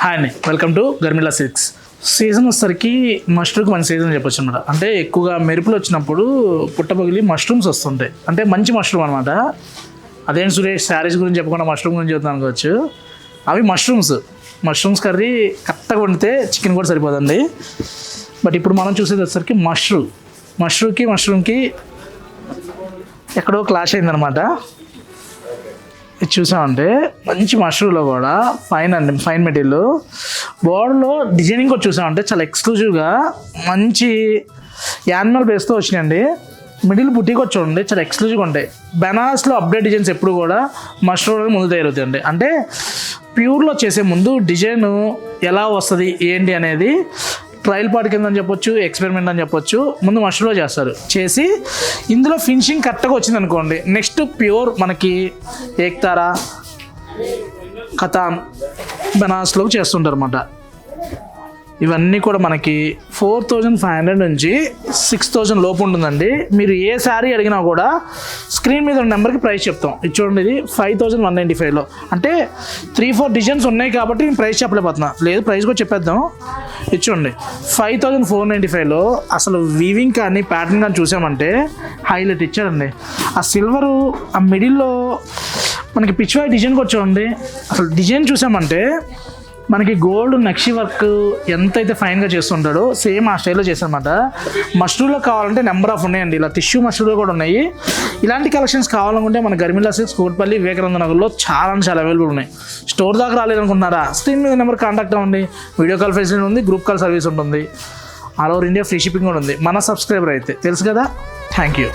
Hi అండి, welcome to గర్మిలా silks. Season వచ్చేసరికి మష్రూమ్కి మంచి సీజన్ చెప్పొచ్చు అనమాట. అంటే ఎక్కువగా మెరుపులు వచ్చినప్పుడు పుట్టపగిలి మష్రూమ్స్ వస్తుంటాయి. అంటే మంచి మష్రూమ్ అనమాట. అదేంటి సురేష్ శారీస్ గురించి చెప్పకుండా మష్రూమ్ గురించి చెప్తాను అనుకోవచ్చు. అవి మష్రూమ్స్ కర్రీ కరెక్ట్గా వండితే చికెన్ కూడా సరిపోదండి. బట్ ఇప్పుడు మనం చూసేది వచ్చేసరికి మష్రూమ్కి ఎక్కడో క్లాష్ అయిందనమాట. ఇది చూసామంటే మంచి మష్రూమ్లో కూడా ఫైన్ మెటీరియల్. బోర్డర్లో డిజైనింగ్ కూడా చూసామంటే చాలా ఎక్స్క్లూజివ్గా మంచి యానిమల్ బేస్తో వచ్చినాయండి. మిడిల్ బుటీకి వచ్చి చూడండి, చాలా ఎక్స్క్లూజివ్గా ఉంటాయి. బెనారస్లో అప్డేట్ డిజైన్స్ ఎప్పుడు కూడా మష్రూమ్ ముందు తయారవుతాయండి. అంటే ప్యూర్లో చేసే ముందు డిజైన్ ఎలా వస్తుంది ఏంటి అనేది ట్రయల్ పార్ట్ కింద అని చెప్పొచ్చు, ఎక్స్పెరిమెంట్ అని చెప్పొచ్చు. ముందు మష్రూమ్లో చేసి ఇందులో ఫినిషింగ్ కరెక్ట్గా వచ్చింది అనుకోండి, నెక్స్ట్ ప్యూర్ మనకి ఏక్తారా కథాన్ బెనారస్లోకి చేస్తుంటారు అన్నమాట. ఇవన్నీ కూడా మనకి 4500 నుంచి 6000 లోపు ఉంటుందండి. మీరు ఏ శారీ అడిగినా కూడా స్క్రీన్ మీద ఉన్న నెంబర్కి ప్రైస్ చెప్తాం. ఇది చూడండి, ఇది 5195లో. అంటే 3-4 డిజైన్స్ ఉన్నాయి కాబట్టి నేను ప్రైస్ చెప్పలేకపోతున్నా, లేదు ప్రైస్ కూడా చెప్పేద్దాం. ఇది చూడండి 5495లో అసలు వీవింగ్ కానీ ప్యాటర్న్ కానీ చూసామంటే హైలైట్ ఇచ్చారండి. ఆ సిల్వరు ఆ మిడిల్లో మనకి పిచ్వాయ్ డిజైన్ కూడా చూడండి. అసలు డిజైన్ చూసామంటే మనకి గోల్డ్ నక్షి వర్క్ ఎంతైతే ఫైన్గా చేస్తుంటాడో సేమ్ ఆ స్టైల్లో చేశారనమాట. మష్రూమ్లో కావాలంటే నెంబర్ ఆఫ్ ఉన్నాయండి. ఇలా టిష్యూ మష్రూమ్లో కూడా ఉన్నాయి. ఇలాంటి కలెక్షన్స్ కావాలనుకుంటే మన గర్మిలా సిల్క్స్ కూకట్పల్లి వివేకానంద నగర్లో చాలా అవైలబుల్ ఉన్నాయి. స్టోర్ దాకా రాలేదనుకుంటున్నారా, స్క్రీన్ మీద నెంబర్ కాంటాక్ట్ అవ్వండి. వీడియో కాల్ ఫెసిలిటీ ఉంది, గ్రూప్ కాల్ సర్వీస్ ఉంటుంది, all over India free shipping కూడా ఉంది. మన సబ్స్క్రైబర్ అయితే తెలుసు కదా. Thank you.